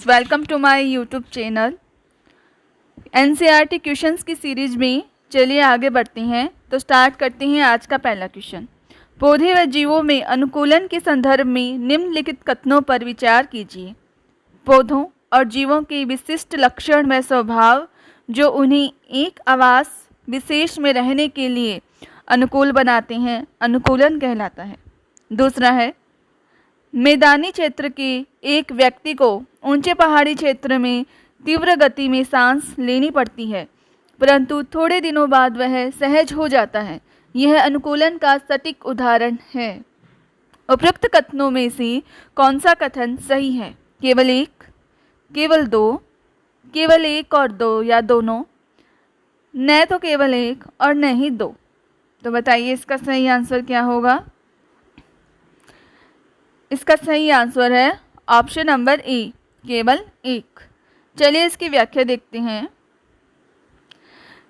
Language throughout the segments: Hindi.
Welcome to my YouTube channel. NCERT questions की सीरीज में चलिए आगे बढ़ते हैं। तो स्टार्ट करते हैं आज का पहला क्वेश्चन। पौधे व जीवों में अनुकूलन के संदर्भ में निम्नलिखित कथनों पर विचार कीजिए। पौधों और जीवों के विशिष्ट लक्षण व स्वभाव जो उन्हें एक आवास विशेष में रहने के लिए अनुकूल बनाते हैं, अनुकूलन कहलाता है। दूसरा है, मैदानी क्षेत्र के एक व्यक्ति को ऊंचे पहाड़ी क्षेत्र में तीव्र गति में सांस लेनी पड़ती है, परंतु थोड़े दिनों बाद वह सहज हो जाता है। यह अनुकूलन का सटीक उदाहरण है। उपरोक्त कथनों में से कौन सा कथन सही है? केवल एक, केवल दो, केवल एक और दो या दोनों, न तो केवल एक और न ही दो। तो बताइए इसका सही आंसर क्या होगा? इसका सही आंसर है ऑप्शन नंबर ए, केवल एक। चलिए इसकी व्याख्या देखते हैं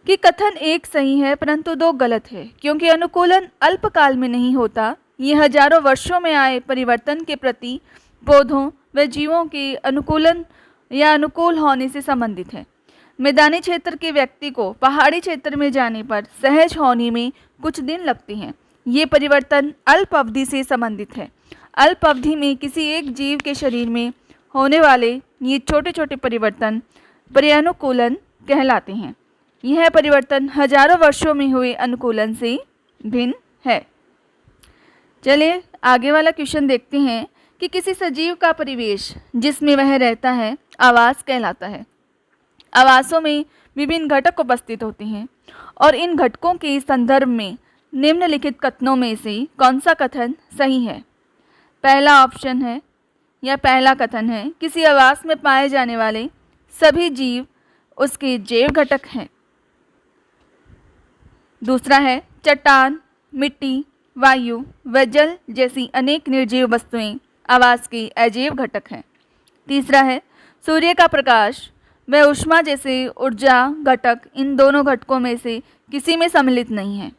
कि कथन एक सही है परंतु दो गलत है, क्योंकि अनुकूलन अल्पकाल में नहीं होता। यह हजारों वर्षों में आए परिवर्तन के प्रति पौधों व जीवों के अनुकूलन या अनुकूल होने से संबंधित है। मैदानी क्षेत्र के व्यक्ति को पहाड़ी क्षेत्र में जाने पर सहज होने में कुछ दिन लगते हैं। ये परिवर्तन अल्प अवधि से संबंधित है। अल्प अवधि में किसी एक जीव के शरीर में होने वाले ये छोटे छोटे परिवर्तन पर्यानुकूलन कहलाते हैं। यह परिवर्तन हजारों वर्षों में हुए अनुकूलन से भिन्न है। चलिए आगे वाला क्वेश्चन देखते हैं कि किसी सजीव का परिवेश जिसमें वह रहता है आवास कहलाता है। आवासों में विभिन्न घटक उपस्थित होते हैं और इन घटकों के संदर्भ में निम्नलिखित कथनों में से कौन सा कथन सही है? पहला ऑप्शन है या पहला कथन है, किसी आवास में पाए जाने वाले सभी जीव उसके जैव घटक हैं। दूसरा है, चट्टान, मिट्टी, वायु व जल जैसी अनेक निर्जीव वस्तुएं आवास के अजैव घटक हैं। तीसरा है, सूर्य का प्रकाश व ऊष्मा जैसे ऊर्जा घटक इन दोनों घटकों में से किसी में सम्मिलित नहीं है।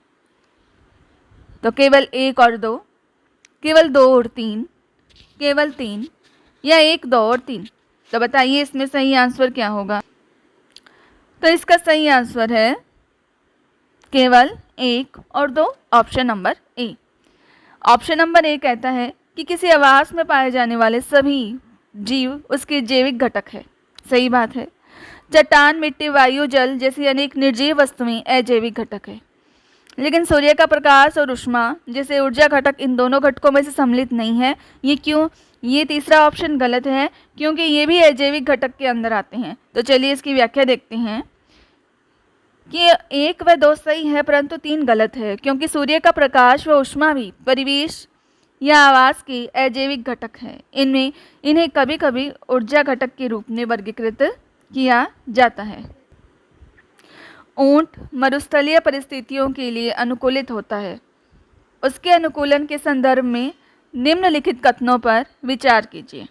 तो केवल एक और दो, केवल दो और तीन, केवल तीन या एक, दो और तीन। तो बताइए इसमें सही आंसर क्या होगा? तो इसका सही आंसर है केवल एक और दो, option number A. Option number A कहता है कि किसी आवास में पाए जाने वाले सभी जीव उसके जैविक घटक है। सही बात है। चट्टान, मिट्टी, वायु, जल जैसी अनेक निर्जीव वस्तुएं अजैविक घटक है। लेकिन सूर्य का प्रकाश और ऊष्मा जैसे ऊर्जा घटक इन दोनों घटकों में से सम्मिलित नहीं है। ये क्यों? ये तीसरा ऑप्शन गलत है, क्योंकि ये भी अजैविक घटक के अंदर आते हैं। तो चलिए इसकी व्याख्या देखते हैं कि एक व दो सही है परंतु तीन गलत है, क्योंकि सूर्य का प्रकाश व ऊष्मा भी परिवेश या आवास के अजैविक घटक है। इन्हें कभी कभी ऊर्जा घटक के रूप में वर्गीकृत किया जाता है। ऊंट मरुस्थलीय परिस्थितियों के लिए अनुकूलित होता है। उसके अनुकूलन के संदर्भ में निम्नलिखित कथनों पर विचार कीजिए।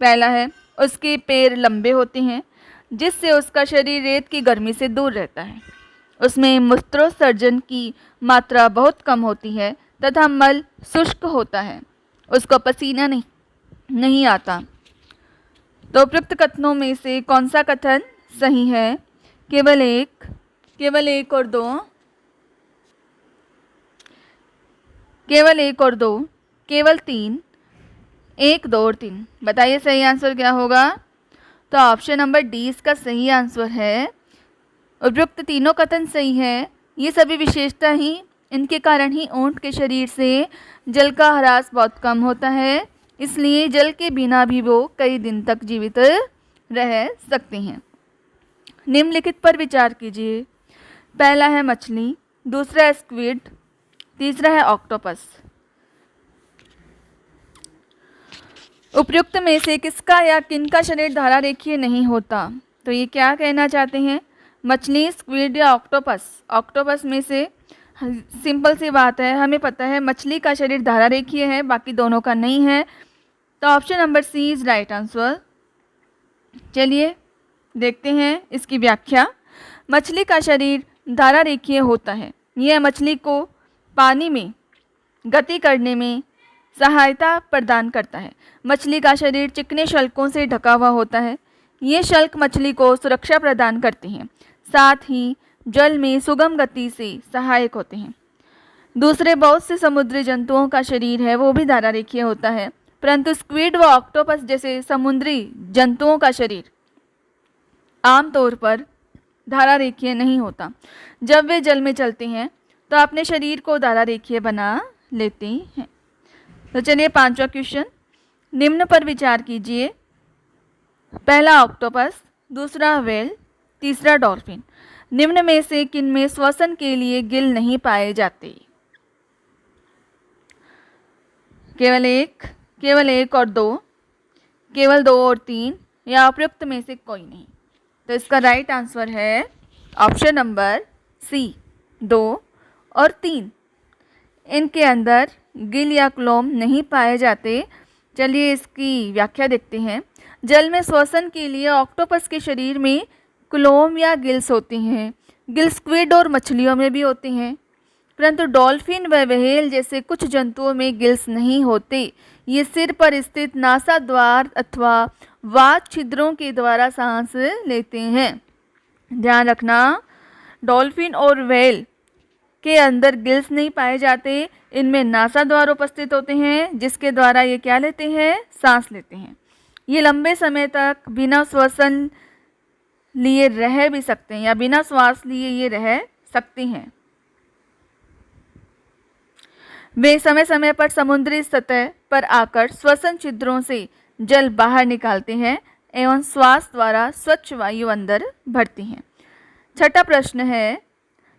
पहला है, उसके पैर लंबे होते हैं जिससे उसका शरीर रेत की गर्मी से दूर रहता है। उसमें मूत्रोत्सर्जन की मात्रा बहुत कम होती है तथा मल शुष्क होता है। उसको पसीना नहीं आता। तो उपयुक्त कथनों में से कौन सा कथन सही है? केवल एक और दो, केवल एक और दो, केवल तीन, एक, दो और तीन। बताइए सही आंसर क्या होगा? तो ऑप्शन नंबर डी इसका सही आंसर है। उपयुक्त तीनों कथन सही है। ये सभी विशेषता ही इनके कारण ही ऊंट के शरीर से जल का ह्रास बहुत कम होता है, इसलिए जल के बिना भी वो कई दिन तक जीवित रह सकते हैं। निम्नलिखित पर विचार कीजिए। पहला है मछली, दूसरा है स्क्विड, तीसरा है ऑक्टोपस। उपयुक्त में से किसका या किनका शरीर धारा रेखीय नहीं होता? तो ये क्या कहना चाहते हैं? मछली, स्क्विड या ऑक्टोपस? ऑक्टोपस में से सिंपल सी बात है, हमें पता है मछली का शरीर धारा रेखीय है, बाकी दोनों का नहीं है। तो option number C is right answer. चलिए देखते हैं इसकी व्याख्या। मछली का शरीर धारा रेखीय होता है। यह मछली को पानी में गति करने में सहायता प्रदान करता है। मछली का शरीर चिकने शल्कों से ढका हुआ होता है। ये शल्क मछली को सुरक्षा प्रदान करते हैं, साथ ही जल में सुगम गति से सहायक होते हैं। दूसरे बहुत से समुद्री जंतुओं का शरीर है वो भी धारारेखीय होता है, परंतु स्क्विड व ऑक्टोपस जैसे समुद्री जंतुओं का शरीर आमतौर पर धारारेखीय नहीं होता। जब वे जल में चलते हैं तो अपने शरीर को धारारेखीय बना लेते हैं। तो चलिए 5वां क्वेश्चन, निम्न पर विचार कीजिए। पहला ऑक्टोपस, दूसरा व्हेल, तीसरा डॉल्फिन। निम्न में से किन में श्वसन के लिए गिल नहीं पाए जाते? केवल एक और दो, केवल 2 और 3, या उपयुक्त में से कोई नहीं? तो इसका राइट आंसर है ऑप्शन नंबर सी, 2 और 3। इनके अंदर गिल या क्लोम नहीं पाए जाते। चलिए इसकी व्याख्या देखते हैं। जल में श्वसन के लिए ऑक्टोपस के शरीर में क्लोम या गिल्स होते हैं। गिल स्क्विड और मछलियों में भी होते हैं, परंतु डॉल्फिन व व्हेल जैसे कुछ जंतुओं में गिल्स नहीं होते। ये सिर पर स्थित नासा द्वार अथवा वात छिद्रों के द्वारा सांस लेते हैं। ध्यान रखना, डॉल्फिन और व्हेल के अंदर गिल्स नहीं पाए जाते। इनमें नासा द्वार उपस्थित होते हैं, जिसके द्वारा ये क्या लेते हैं? सांस लेते हैं। ये लंबे समय तक बिना श्वसन लिए रह भी सकते हैं, या बिना श्वास लिए ये रह सकते हैं। वे समय समय पर समुद्री सतह पर आकर श्वसन छिद्रों से जल बाहर निकालते हैं एवं श्वास द्वारा स्वच्छ वायु अंदर भरते हैं। छठा प्रश्न है,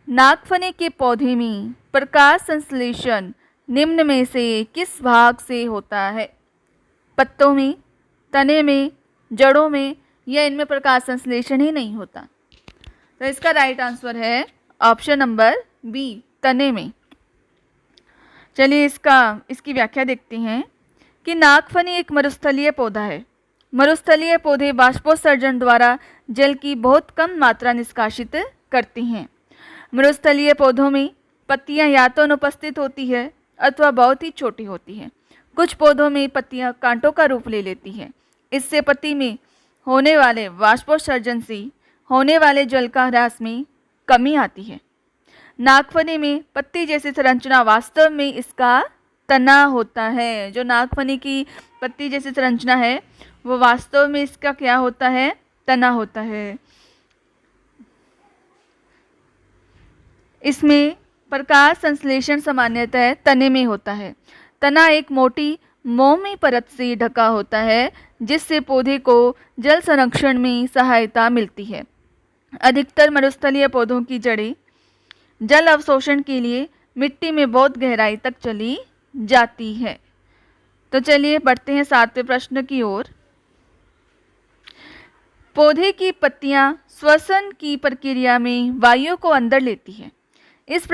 नागफनी के पौधे में प्रकाश संश्लेषण निम्न में से किस भाग से होता है? पत्तों में, तने में, जड़ों में, या इनमें प्रकाश संश्लेषण ही नहीं होता? तो इसका राइट आंसर है ऑप्शन नंबर बी, तने में। चलिए इसकी व्याख्या देखते हैं कि नागफनी एक मरुस्थलीय पौधा है। मरुस्थलीय पौधे बाष्पोत्सर्जन द्वारा जल की बहुत कम मात्रा निष्कासित करते हैं। मरुस्थलीय पौधों में पत्तियां या तो अनुपस्थित होती है अथवा बहुत ही छोटी होती है। कुछ पौधों में पत्तियां कांटों का रूप ले लेती हैं। इससे पत्ती में होने वाले बाष्पोत्सर्जन से होने वाले जल का ह्रास में कमी आती है। नागफनी में पत्ती जैसी संरचना वास्तव में इसका तना होता है। जो नागफनी की पत्ती जैसी संरचना है वो वास्तव में इसका क्या होता है? तना होता है। इसमें प्रकाश संश्लेषण सामान्यतः तने में होता है। तना एक मोटी मोमी परत से ढका होता है, जिससे पौधे को जल संरक्षण में सहायता मिलती है। अधिकतर मरुस्थलीय पौधों की जड़ें जल अवशोषण के लिए मिट्टी में बहुत गहराई तक चली जाती है। तो चलिए बढ़ते हैं 7वें प्रश्न की ओर। पौधे की पत्तियां श्वसन की प्रक्रिया में वायु को अंदर लेती है। इस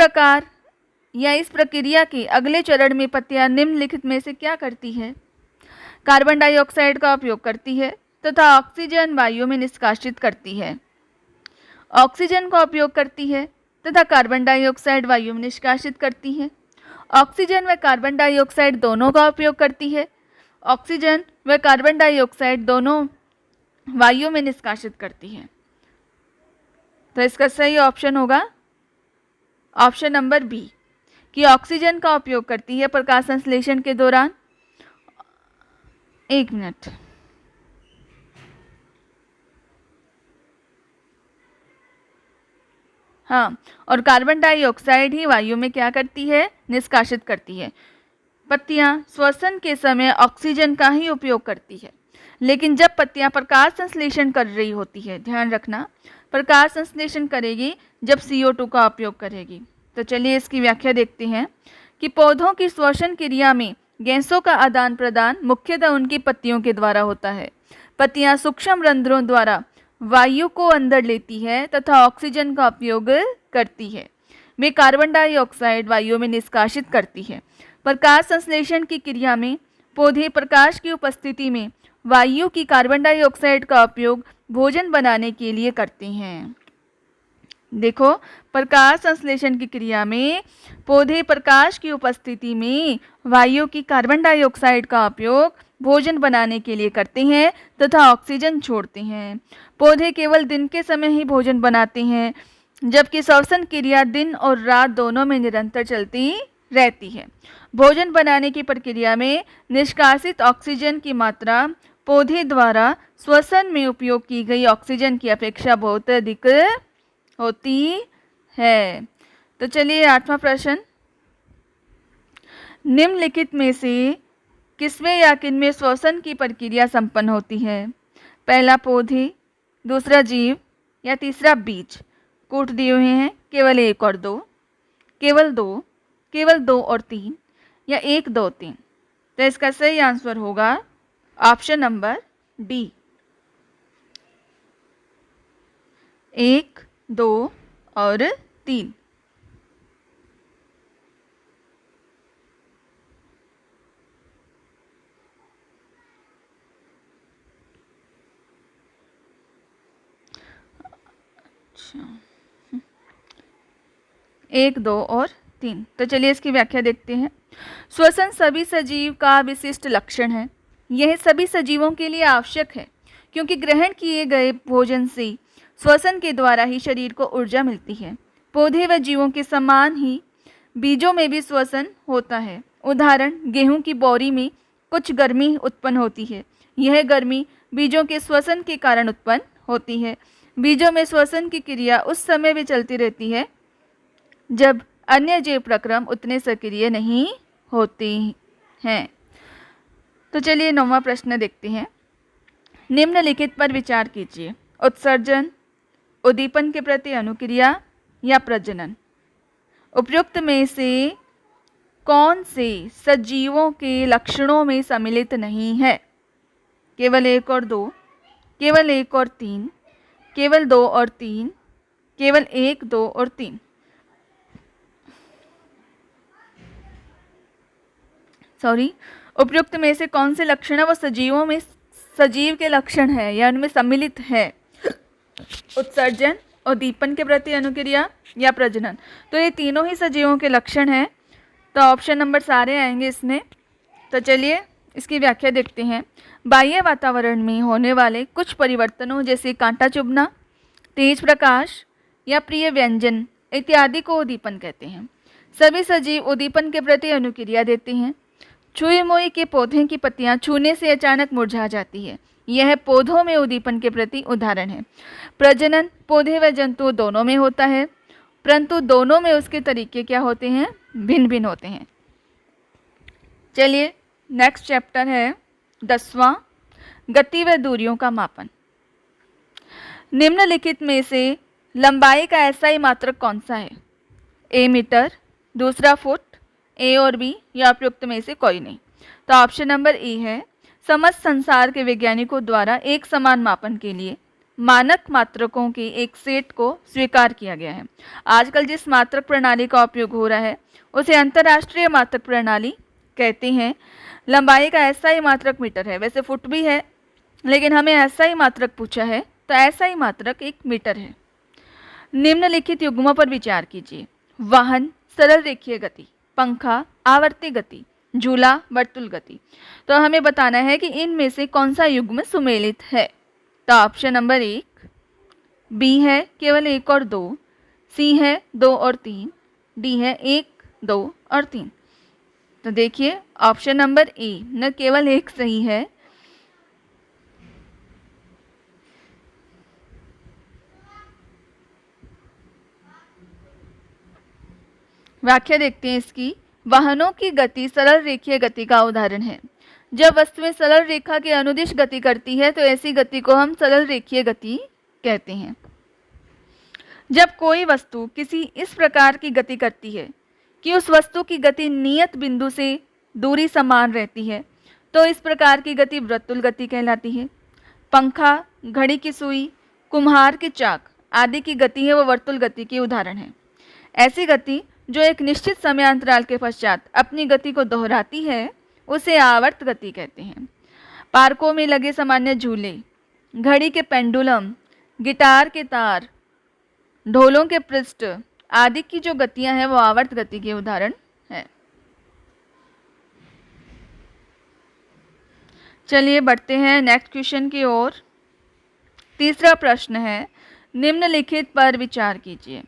प्रक्रिया के अगले चरण में पत्तियां निम्नलिखित में से क्या करती है? कार्बन डाइऑक्साइड का उपयोग करती है तथा ऑक्सीजन वायु में निष्कासित करती है। ऑक्सीजन का उपयोग करती है तथा कार्बन डाइऑक्साइड वायु में निष्कासित करती है। ऑक्सीजन व कार्बन डाइऑक्साइड दोनों का उपयोग करती है। ऑक्सीजन व कार्बन डाइऑक्साइड दोनों वायु में निष्कासित करती है। तो इसका सही ऑप्शन होगा ऑप्शन नंबर बी, कि ऑक्सीजन का उपयोग करती है प्रकाश संश्लेषण के दौरान। 1 मिनट। हाँ, और कार्बन डाइऑक्साइड ही वायु में क्या करती है? निष्कासित करती है। पत्तियां श्वसन के समय ऑक्सीजन का ही उपयोग करती है, लेकिन जब पत्तियां प्रकाश संश्लेषण कर रही होती है, ध्यान रखना, प्रकाश संश्लेषण करेगी जब CO2 का उपयोग करेगी। तो चलिए इसकी व्याख्या देखते हैं कि पौधों की श्वसन क्रिया में गैसों का आदान प्रदान मुख्यतः उनकी पत्तियों के द्वारा होता है। पत्तियां सूक्ष्म रंध्रों द्वारा वायु को अंदर लेती है तथा ऑक्सीजन का उपयोग करती है। वे कार्बन डाइऑक्साइड वायु में निष्कासित करती है। प्रकाश संश्लेषण की क्रिया में पौधे प्रकाश की उपस्थिति में वायु की कार्बन डाइऑक्साइड का उपयोग भोजन बनाने के लिए करते हैं। देखो, प्रकाश संश्लेषण की क्रिया में पौधे प्रकाश की उपस्थिति में वायु की कार्बन डाइऑक्साइड का उपयोग भोजन बनाने के लिए करते हैं तथा ऑक्सीजन छोड़ते हैं। पौधे केवल दिन के समय ही भोजन बनाते हैं, जबकि श्वसन क्रिया दिन और रात दोनों में निरंतर चलती रहती है। भोजन बनाने की प्रक्रिया में निष्कासित ऑक्सीजन की मात्रा पौधे द्वारा श्वसन में उपयोग की गई ऑक्सीजन की अपेक्षा बहुत अधिक होती है। तो चलिए 8वां प्रश्न, निम्नलिखित में से किसमें या किनमें श्वसन की प्रक्रिया संपन्न होती है? पहला पौधे, दूसरा जीव या तीसरा बीज। कूट दिए हुए हैं केवल 1 और 2, केवल 2, केवल 2 और 3 या 1, 2, 3। तो इसका सही आंसर होगा ऑप्शन नंबर डी, 1, 2 और 3। एक, 2 और 3। तो चलिए इसकी व्याख्या देखते हैं। श्वसन सभी सजीव का विशिष्ट लक्षण है। यह सभी सजीवों के लिए आवश्यक है, क्योंकि ग्रहण किए गए भोजन से श्वसन के द्वारा ही शरीर को ऊर्जा मिलती है। पौधे व जीवों के समान ही बीजों में भी श्वसन होता है। उदाहरण, गेहूं की बोरी में कुछ गर्मी उत्पन्न होती है। यह गर्मी बीजों के श्वसन के कारण उत्पन्न होती है। बीजों में श्वसन की क्रिया उस समय भी चलती रहती है जब अन्य जीव प्रक्रम उतने सक्रिय नहीं होते हैं। तो चलिए 9वां प्रश्न देखते हैं। निम्नलिखित पर विचार कीजिए। उत्सर्जन, उद्दीपन के प्रति अनुक्रिया या प्रजनन। उपयुक्त में से कौन से सजीवों के लक्षणों में सम्मिलित नहीं है? केवल 1 और 2, केवल 1 और 3, केवल 2 और 3, केवल 1, 2 और 3। उपयुक्त में से कौन से लक्षण है वो सजीवों में सजीव के लक्षण है या उनमें सम्मिलित है? उत्सर्जन, उद्दीपन के प्रति अनुक्रिया या प्रजनन। तो ये तीनों ही सजीवों के लक्षण हैं। तो ऑप्शन नंबर सारे आएंगे इसमें। तो चलिए इसकी व्याख्या देखते हैं। बाह्य वातावरण में होने वाले कुछ परिवर्तनों जैसे कांटा चुभना, तेज प्रकाश या प्रिय व्यंजन इत्यादि को उद्दीपन कहते हैं। सभी सजीव उद्दीपन के प्रति अनुक्रिया देते हैं। छुई मुई के पौधे की पत्तियां छूने से अचानक मुरझा जाती है। यह पौधों में उद्दीपन के प्रति उदाहरण है। प्रजनन पौधे व जंतु दोनों में होता है, परंतु दोनों में उसके तरीके क्या होते हैं? भिन्न भिन्न होते हैं। चलिए नेक्स्ट चैप्टर है 10वां, गति व दूरियों का मापन। निम्नलिखित में से लंबाई का एसआई मात्रक कौन सा है? ए मीटर, दूसरा फुट, ए और बी या उपयुक्त में से कोई नहीं। तो ऑप्शन नंबर ए है। समस्त संसार के वैज्ञानिकों द्वारा एक समान मापन के लिए मानक मात्रकों के एक सेट को स्वीकार किया गया है। आजकल जिस मात्रक प्रणाली का उपयोग हो रहा है उसे अंतर्राष्ट्रीय मात्रक प्रणाली कहते हैं। लंबाई का एसआई मात्रक मीटर है, वैसे फुट भी है, लेकिन हमें एसआई मात्रक पूछा है तो एसआई मात्रक 1 मीटर है। निम्नलिखित युग्मों पर विचार कीजिए। वाहन, सरल रेखीय गति, पंखा, आवर्ती गति, झूला, वर्तुल गति। तो हमें बताना है कि इनमें से कौन सा युग्म सुमेलित है। तो ऑप्शन नंबर 1 बी है केवल 1 और 2, सी है 2 और 3, डी है 1, 2 और 3। तो देखिए ऑप्शन नंबर ए न केवल 1 सही है, व्याख्या देखते हैं इसकी। वाहनों की गति सरल रेखीय गति का उदाहरण है। जब वस्तुएं सरल रेखा के अनुदिश गति करती है तो ऐसी गति को हम सरल रेखीय गति कहते हैं। जब कोई वस्तु किसी इस प्रकार की गति करती है कि उस वस्तु की गति नियत बिंदु से दूरी समान रहती है तो इस प्रकार की गति वर्तुल गति कहलाती है। पंखा, घड़ी की सुई, कुम्हार के चाक आदि की गति है वो वर्तुल गति के उदाहरण है। ऐसी गति जो एक निश्चित समयांतराल के पश्चात अपनी गति को दोहराती है उसे आवर्त गति कहते हैं। पार्कों में लगे सामान्य झूले, घड़ी के पेंडुलम, गिटार के तार ढोलों के पृष्ठ आदि की जो गतियां हैं वो आवर्त गति के उदाहरण है। चलिए बढ़ते हैं नेक्स्ट क्वेश्चन की ओर। तीसरा प्रश्न है, निम्नलिखित पर विचार कीजिए।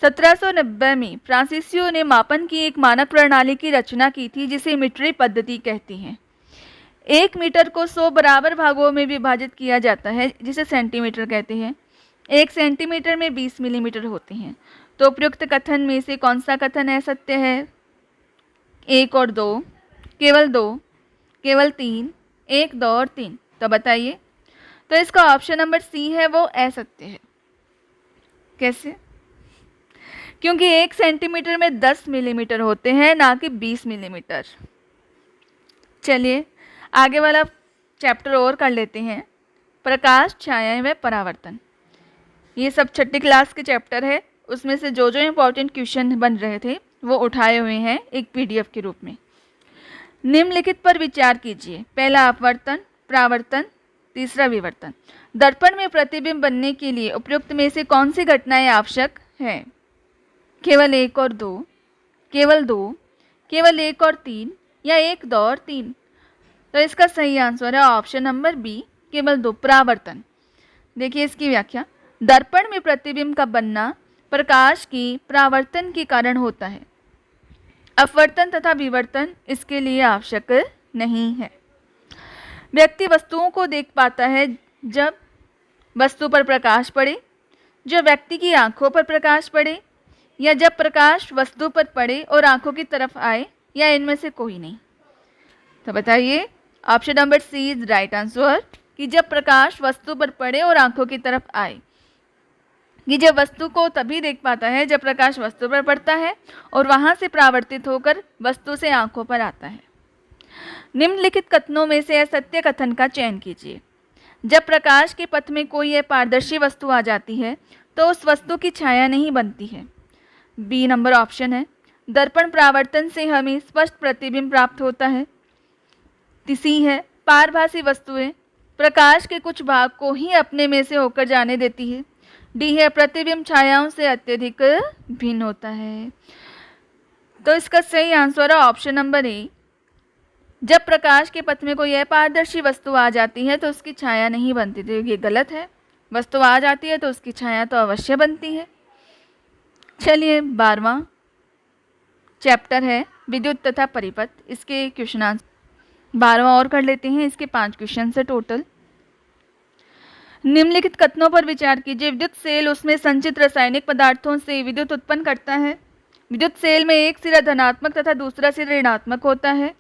1790 में फ्रांसीसियों ने मापन की एक मानक प्रणाली की रचना की थी जिसे मीट्रिक पद्धति कहती हैं। 1 मीटर को 100 बराबर भागों में विभाजित किया जाता है जिसे सेंटीमीटर कहते हैं। 1 सेंटीमीटर में 20 मिलीमीटर होते हैं। तो उपयुक्त कथन में से कौन सा कथन असत्य है? 1 और 2, केवल 2, केवल 3, 1, 2 और 3। तो बताइए। तो इसका ऑप्शन नंबर सी है वो असत्य है। कैसे? क्योंकि 1 सेंटीमीटर में 10 मिलीमीटर होते हैं, ना कि 20 मिलीमीटर। चलिए आगे वाला चैप्टर और कर लेते हैं, प्रकाश, छायाएं व परावर्तन। ये सब छठी क्लास के चैप्टर है, उसमें से जो जो इम्पोर्टेंट क्वेश्चन बन रहे थे वो उठाए हुए हैं एक पीडीएफ के रूप में। निम्नलिखित पर विचार कीजिए। पहला अपवर्तन, परावर्तन, तीसरा विवर्तन। दर्पण में प्रतिबिंब बनने के लिए उपयुक्त में से कौन सी घटनाएं आवश्यक हैं? केवल 1 और 2, केवल 2, केवल 1 और 3 या 1, 2 और 3। तो इसका सही आंसर है ऑप्शन नंबर बी, केवल 2, परावर्तन। देखिए इसकी व्याख्या। दर्पण में प्रतिबिंब का बनना प्रकाश की परावर्तन के कारण होता है। अपवर्तन तथा विवर्तन इसके लिए आवश्यक नहीं है। व्यक्ति वस्तुओं को देख पाता है जब वस्तु पर प्रकाश पड़े, जब व्यक्ति की आंखों पर प्रकाश पड़े, या जब प्रकाश वस्तु पर पड़े और आंखों की तरफ आए, या इनमें से कोई नहीं। तो बताइए option number C is right answer, कि जब प्रकाश वस्तु पर पड़े और आंखों की तरफ आए। कि जब वस्तु को तभी देख पाता है जब प्रकाश वस्तु पर पड़ता है और वहां से परावर्तित होकर वस्तु से आंखों पर आता है। निम्नलिखित कथनों में से असत्य कथन का चयन कीजिए। जब प्रकाश के पथ में कोई अपारदर्शी वस्तु आ जाती है तो उस वस्तु की छाया नहीं बनती है। बी नंबर ऑप्शन है। दर्पण परावर्तन से हमें स्पष्ट प्रतिबिंब प्राप्त होता है। सी है, पारभासी वस्तुएं प्रकाश के कुछ भाग को ही अपने में से होकर जाने देती है। डी है, प्रतिबिंब छायाओं से अत्यधिक भिन्न होता है। तो इसका सही आंसर है ऑप्शन नंबर ए। जब प्रकाश के पथ में कोई अपारदर्शी वस्तु आ जाती है तो उसकी छाया नहीं बनती। तो ये गलत है, वस्तु आ जाती है तो उसकी छाया तो अवश्य बनती है। चलिए 12वां चैप्टर है विद्युत तथा परिपथ। इसके क्वेश्चन आंसर 12वां और कर लेते हैं। इसके 5 क्वेश्चन है टोटल। निम्नलिखित कथनों पर विचार कीजिए। विद्युत सेल उसमें संचित रासायनिक पदार्थों से विद्युत उत्पन्न करता है। विद्युत सेल में एक सिरा धनात्मक तथा दूसरा सिरा ऋणात्मक होता है।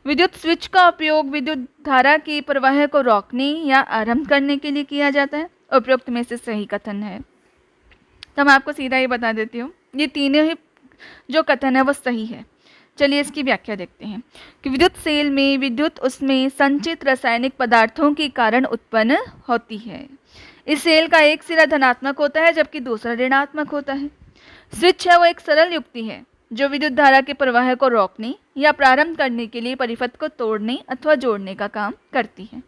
विद्युत स्विच का उपयोग विद्युत धारा की प्रवाह को रोकने या आरंभ करने के लिए किया जाता है। उपयुक्त में से सही कथन है। तो मैं आपको सीधा ही बता देती हूँ, ये तीनों ही जो कथन है वो सही है। चलिए इसकी व्याख्या देखते हैं कि विद्युत सेल में विद्युत उसमें संचित रासायनिक पदार्थों के कारण उत्पन्न होती है। इस सेल का एक सिरा धनात्मक होता है जबकि दूसरा ऋणात्मक होता है। स्विच है वो एक सरल युक्ति है जो विद्युत धारा के प्रवाह को रोकने या प्रारंभ करने के लिए परिपथ को तोड़ने अथवा जोड़ने का काम करती है।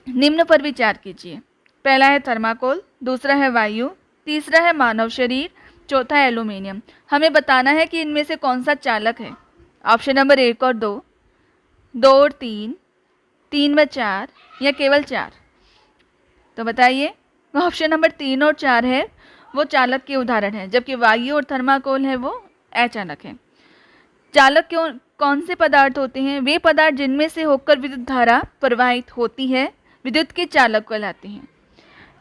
निम्न पर विचार कीजिए। पहला है थर्माकोल, दूसरा है वायु, तीसरा है मानव शरीर, चौथा है एल्यूमिनियम। हमें बताना है कि इनमें से कौन सा चालक है। ऑप्शन नंबर 1 और 2, 2 और 3, 3 व 4 या केवल 4। तो बताइए। ऑप्शन नंबर 3 और 4 है वो चालक के उदाहरण है, जबकि वायु और थर्माकोल है वो अचालक है। चालक क्यों कौन से पदार्थ होते हैं? वे पदार्थ जिनमें से होकर विद्युत धारा प्रवाहित होती है विद्युत के चालक कहलाते हैं,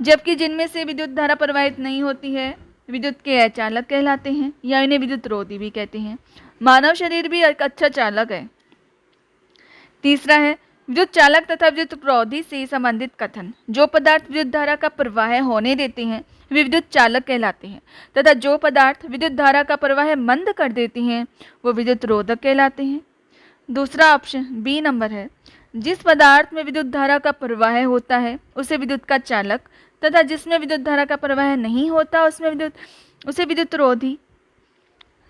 जबकि जिनमें से विद्युत धारा प्रवाहित नहीं होती है विद्युत के अचालक कहलाते हैं, या इन्हें विद्युत रोधी भी कहते हैं। मानव शरीर भी एक अच्छा चालक है। तीसरा है विद्युत चालक तथा विद्युत रोधी से संबंधित कथन। जो पदार्थ विद्युत धारा का प्रवाह होने देते हैं वे विद्युत चालक कहलाते हैं, तथा जो पदार्थ विद्युत धारा का प्रवाह मंद कर देते हैं वो विद्युत रोधक कहलाते हैं। दूसरा ऑप्शन बी नंबर है। जिस पदार्थ में विद्युत धारा का प्रवाह होता है उसे विद्युत का चालक, तथा जिसमें विद्युत धारा का प्रवाह नहीं होता उसे विद्युत रोधी।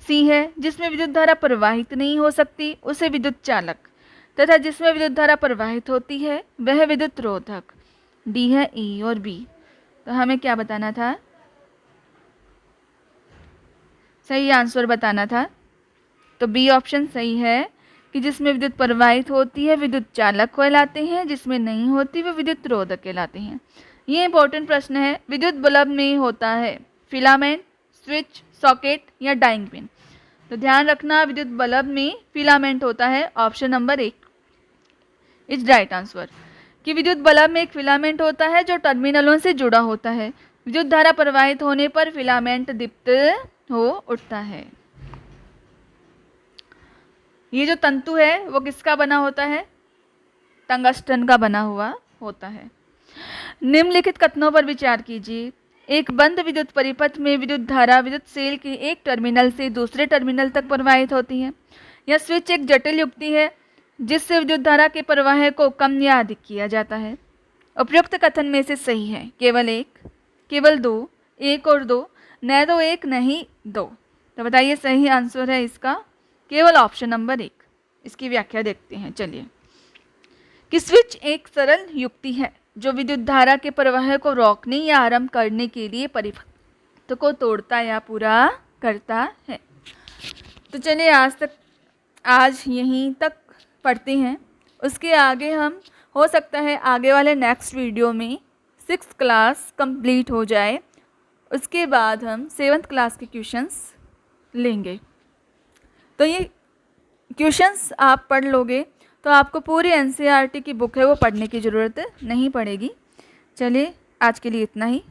सी है जिसमें विद्युत धारा प्रवाहित नहीं हो सकती उसे विद्युत चालक, तथा जिसमें विद्युत धारा प्रवाहित होती है वह विद्युत रोधक। डी है ई और बी। तो हमें क्या बताना था? सही आंसर बताना था। तो बी ऑप्शन सही है कि जिसमें विद्युत प्रवाहित होती है विद्युत चालक कहलाते हैं, जिसमें नहीं होती वे विद्युत रोधक कहलाते हैं। ये इंपॉर्टेंट प्रश्न है। विद्युत बल्ब में होता है फिलामेंट, स्विच, सॉकेट या डाइंग पिन। तो ध्यान रखना, विद्युत बल्ब में फिलामेंट होता है। Option number 1 is right answer कि विद्युत बल्ब में एक फिलामेंट होता है जो टर्मिनलों से जुड़ा होता है। विद्युत धारा प्रवाहित होने पर फिलामेंट दीप्त हो उठता है। ये जो तंतु है वो किसका बना होता है? टंगस्टन का बना हुआ होता है। निम्नलिखित कथनों पर विचार कीजिए। एक बंद विद्युत परिपथ में विद्युत धारा विद्युत सेल के एक टर्मिनल से दूसरे टर्मिनल तक प्रवाहित होती है। यह स्विच एक जटिल युक्ति है जिससे विद्युत धारा के प्रवाह को कम या अधिक किया जाता है। उपयुक्त कथन में से सही है केवल एक, केवल दो, एक और दो, न तो एक नहीं दो। तो बताइए सही आंसर है इसका केवल ऑप्शन नंबर 1। इसकी व्याख्या देखते हैं। चलिए कि स्विच एक सरल युक्ति है जो विद्युत धारा के प्रवाह को रोकने या आरंभ करने के लिए परिपथ को तोड़ता या पूरा करता है। तो चलिए आज यहीं तक पढ़ते हैं। उसके आगे हम हो सकता है आगे वाले नेक्स्ट वीडियो में 6th क्लास कंप्लीट हो जाए, उसके बाद हम 7th क्लास के क्वेश्चंस लेंगे। तो ये क्वेश्चंस आप पढ़ लोगे तो आपको पूरी NCERT की बुक है वो पढ़ने की ज़रूरत नहीं पड़ेगी। चलिए आज के लिए इतना ही।